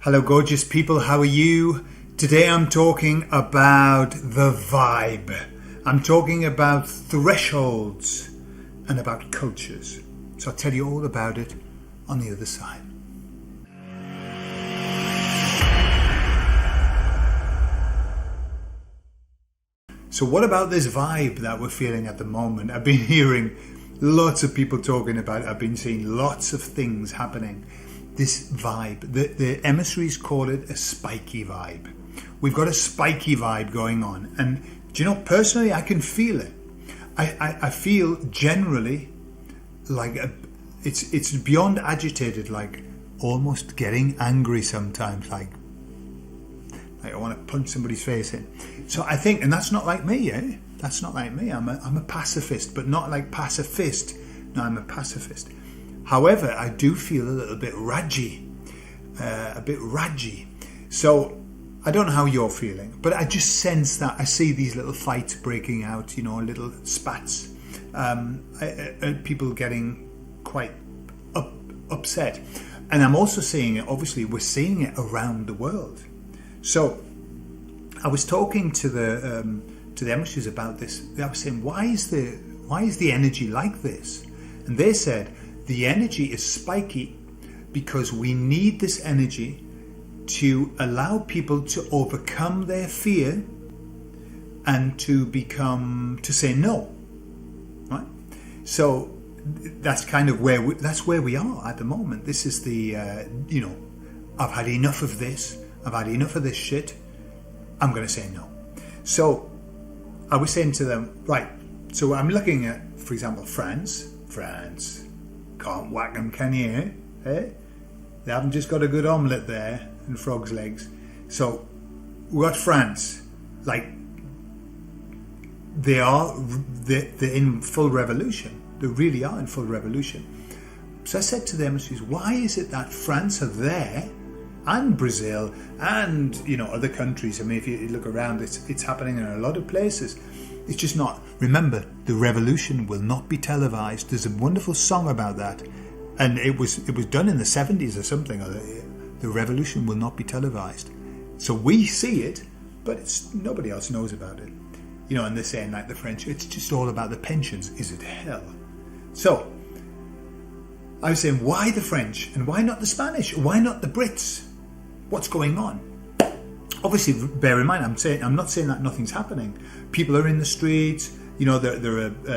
Hello gorgeous people, how are you? Today I'm talking about the vibe. I'm talking about thresholds and about cultures. So I'll tell you all about it on the other side. So what about this vibe that we're feeling at the moment? I've been hearing lots of people talking about it. I've been seeing lots of things happening. This vibe, the emissaries call it a spiky vibe. We've got a spiky vibe going on, and do you know, personally I can feel it. I feel generally like it's beyond agitated, like almost getting angry sometimes, like I want to punch somebody's face in. So I think, and that's not like me, eh? That's not like me. I'm a pacifist, but not like pacifist. No, I'm a pacifist. However, I do feel a little bit raggy, So I don't know how you're feeling, but I just sense that I see these little fights breaking out, you know, little spats, people getting quite upset. And I'm also seeing it, obviously, we're seeing it around the world. So I was talking to the emissaries about this. I was saying, why is the energy like this? And they said, the energy is spiky because we need this energy to allow people to overcome their fear and to say no, right? So that's kind of where we are at the moment. This is the I've had enough of this. I've had enough of this shit. I'm going to say no. So I was saying to them, right, so I'm looking at, for example, France. Can't whack them, can you? Eh? They haven't just got a good omelette there and frog's legs. So we got France, like they're in full revolution. They really are in full revolution. So I said to them, why is it that France are there, and Brazil, and other countries? I mean, if you look around, it's happening in a lot of places. It's just not. Remember, the revolution will not be televised. There's a wonderful song about that, and it was done in the 70s or something. The revolution will not be televised. So we see it, but nobody else knows about it. And they're saying, like the French, it's just all about the pensions. Is it hell? So I was saying, why the French and why not the Spanish? Why not the Brits? What's going on? Obviously, bear in mind, I'm not saying that nothing's happening. People are in the streets. There's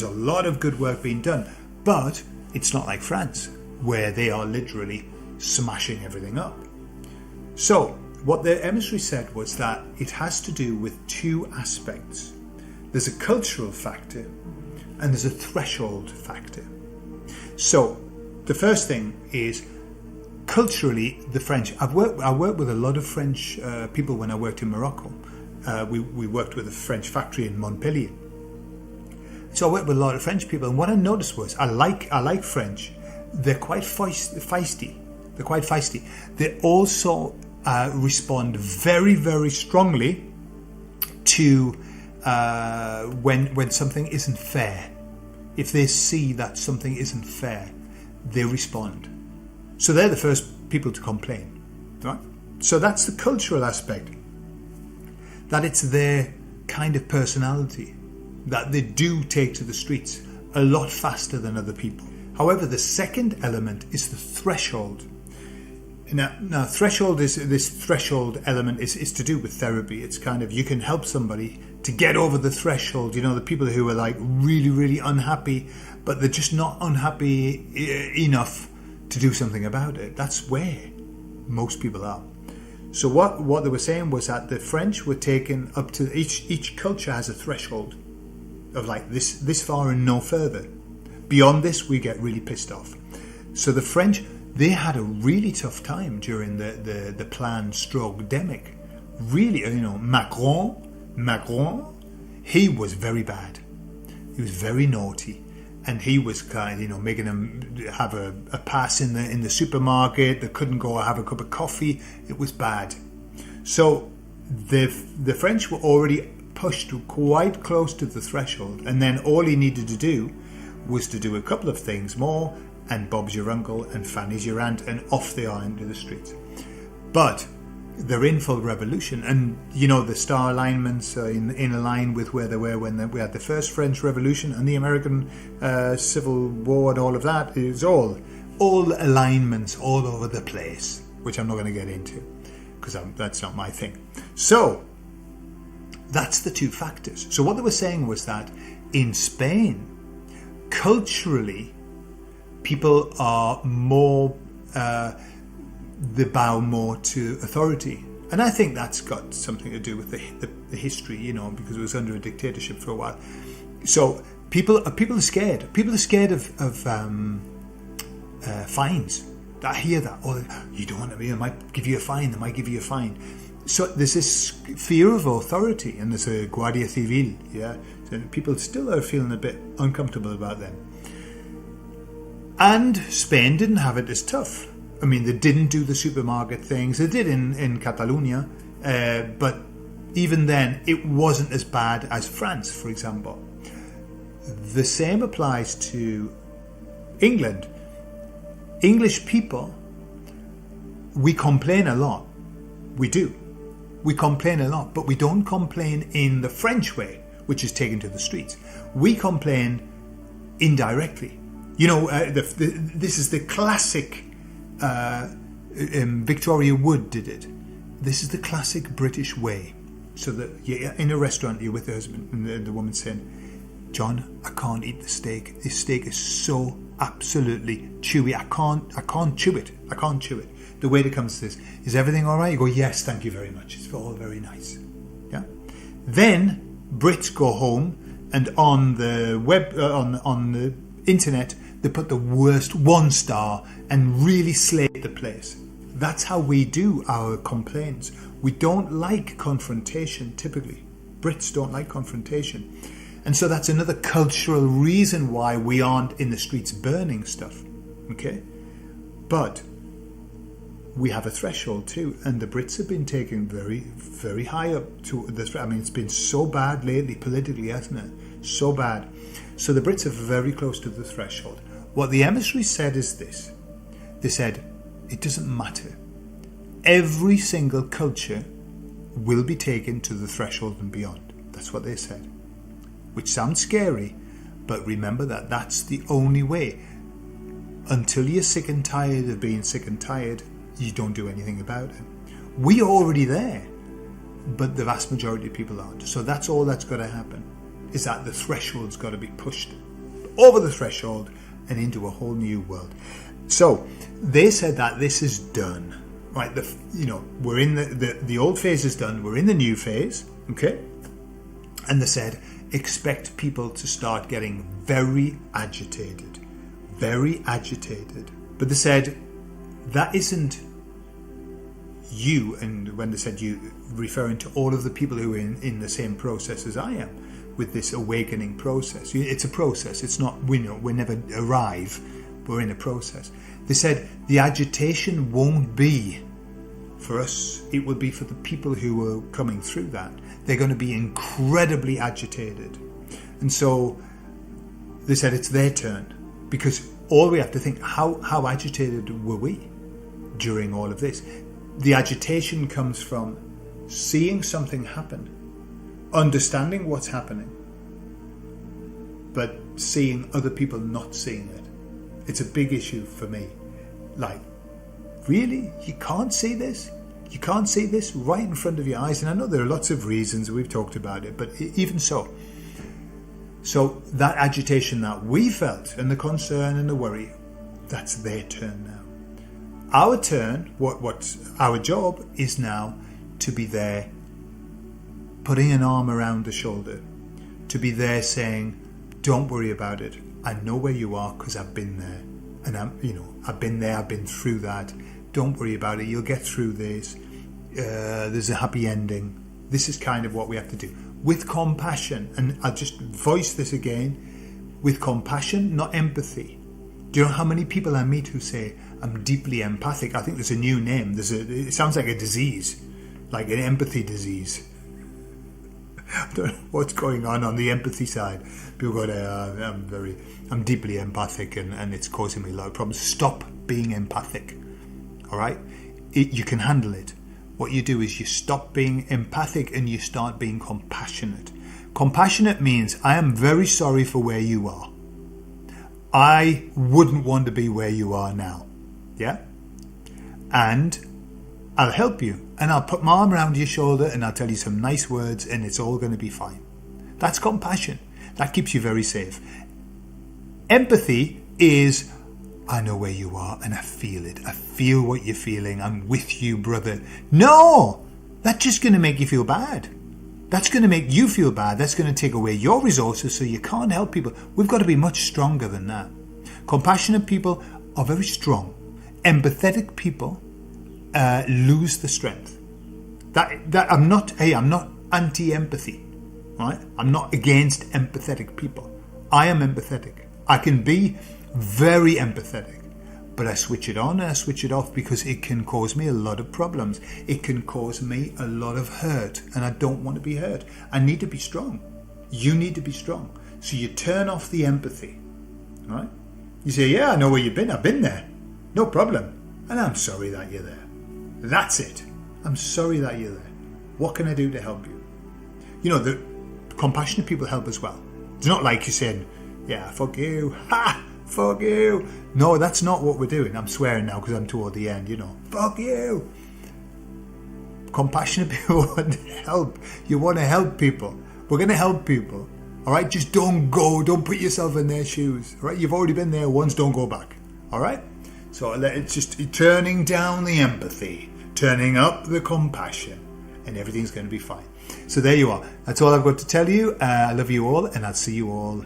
a lot of good work being done, but it's not like France, where they are literally smashing everything up. So what the emissary said was that it has to do with two aspects. There's a cultural factor and there's a threshold factor. So the first thing is, culturally, the French. I worked with a lot of French people when I worked in Morocco. We worked with a French factory in Montpellier. So I worked with a lot of French people, and what I noticed was I like French. They're quite feisty. They're quite feisty. They also respond very, very strongly to when something isn't fair. If they see that something isn't fair, they respond. So they're the first people to complain, right? So that's the cultural aspect. That it's their kind of personality that they do take to the streets a lot faster than other people. However, the second element is the threshold. Now threshold is this threshold element is to do with therapy. It's kind of, you can help somebody to get over the threshold. The people who are like really, really unhappy, but they're just not unhappy enough to do something about it. That's where most people are. So what they were saying was that the French were taken up to, each culture has a threshold of like this far and no further. Beyond this, we get really pissed off. So the French, they had a really tough time during the plan-demic. Really, Macron, he was very bad. He was very naughty. And he was kind of, making them have a pass in the supermarket. They couldn't go have a cup of coffee. It was bad. So the French were already pushed quite close to the threshold. And then all he needed to do was to do a couple of things more, and Bob's your uncle, and Fanny's your aunt, and off they are into the streets. But they're in full revolution, and the star alignments are in a line with where they were when we had the first French Revolution and the American Civil War and all of that. It's all alignments all over the place, which I'm not going to get into because that's not my thing. So that's the two factors. So what they were saying was that in Spain, culturally, people are more, they bow more to authority. And I think that's got something to do with the history, because it was under a dictatorship for a while. So people are scared. People are scared of fines. I hear that. Oh, you don't want to be, they might give you a fine, they might give you a fine. So there's this fear of authority, and there's a Guardia Civil, yeah? So people still are feeling a bit uncomfortable about them. And Spain didn't have it as tough. I mean, they didn't do the supermarket things. They did in Catalonia, but even then, it wasn't as bad as France, for example. The same applies to England. English people, we complain a lot. We do. We complain a lot, but we don't complain in the French way, which is taken to the streets. We complain indirectly. This is the classic. Victoria Wood did it. This is the classic British way. So that you're in a restaurant, you're with the husband, and the woman's saying, "John, I can't eat the steak. This steak is so absolutely chewy. I can't chew it. I can't chew it." The waiter comes to this, "Is everything all right?" You go, "Yes, thank you very much. It's all very nice." Yeah. Then Brits go home, and on the web, on the internet, they put the worst 1 star and really slate the place. That's how we do our complaints. We don't like confrontation, typically. Brits don't like confrontation. And so that's another cultural reason why we aren't in the streets burning stuff. Okay? But we have a threshold too, and the Brits have been taken very, very high up to this. I mean, it's been so bad lately, politically, hasn't it? So bad. So the Brits are very close to the threshold. What the emissary said is this. They said, it doesn't matter. Every single culture will be taken to the threshold and beyond. That's what they said. Which sounds scary, but remember that that's the only way. Until you're sick and tired of being sick and tired, you don't do anything about it. We're already there, but the vast majority of people aren't. So that's all that's got to happen, is that the threshold's got to be pushed over the threshold and into a whole new world. So they said that this is done, right? We're in the old phase is done. We're in the new phase, okay? And they said, expect people to start getting very agitated. But they said, that isn't you, and when they said you, referring to all of the people who are in the same process as I am, with this awakening process. It's a process. It's not, we never arrive. We're in a process. They said the agitation won't be for us. It will be for the people who are coming through that. They're going to be incredibly agitated. And so they said it's their turn, because all we have to think, how agitated were we during all of this? The agitation comes from seeing something happen, understanding what's happening, but seeing other people not seeing it. It's a big issue for me. Like, really? You can't see this? You can't see this right in front of your eyes? And I know there are lots of reasons, we've talked about it, but even so. So that agitation that we felt, and the concern and the worry, that's their turn now. Our turn, what's our job is now to be there, putting an arm around the shoulder, to be there saying, don't worry about it. I know where you are because I've been there. And I've been there, I've been through that. Don't worry about it. You'll get through this. There's a happy ending. This is kind of what we have to do. With compassion, and I'll just voice this again, with compassion, not empathy. Do you know how many people I meet who say, I'm deeply empathic? I think there's a new name. It sounds like a disease, like an empathy disease. I don't know what's going on the empathy side. People go, I'm deeply empathic and it's causing me a lot of problems. Stop being empathic. All right? You can handle it. What you do is you stop being empathic and you start being compassionate. Compassionate means I am very sorry for where you are. I wouldn't want to be where you are now. Yeah? And I'll help you. And I'll put my arm around your shoulder and I'll tell you some nice words and it's all going to be fine. That's compassion. That keeps you very safe. Empathy is, I know where you are and I feel it. I feel what you're feeling. I'm with you, brother. No! That's just going to make you feel bad. That's going to make you feel bad. That's going to take away your resources so you can't help people. We've got to be much stronger than that. Compassionate people are very strong. Empathetic people lose the strength. I'm not anti-empathy, right? I'm not against empathetic people. I am empathetic. I can be very empathetic, but I switch it on and I switch it off because it can cause me a lot of problems. It can cause me a lot of hurt, and I don't want to be hurt. I need to be strong. You need to be strong. So you turn off the empathy, right? You say, yeah, I know where you've been. I've been there. No problem. And I'm sorry that you're there. That's it. I'm sorry that you're there. What can I do to help you? You know, the compassionate people help as well. It's not like you're saying, yeah, fuck you. Ha! Fuck you. No, that's not what we're doing. I'm swearing now because I'm toward the end, you know. Fuck you. Compassionate people want to help. You want to help people. We're going to help people. All right? Just don't go. Don't put yourself in their shoes. All right? You've already been there once. Don't go back. All right? So it's just turning down the empathy, turning up the compassion, and everything's going to be fine. So there you are. That's all I've got to tell you. I love you all, and I'll see you all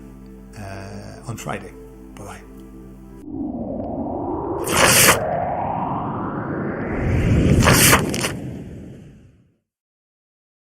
on Friday. Bye-bye.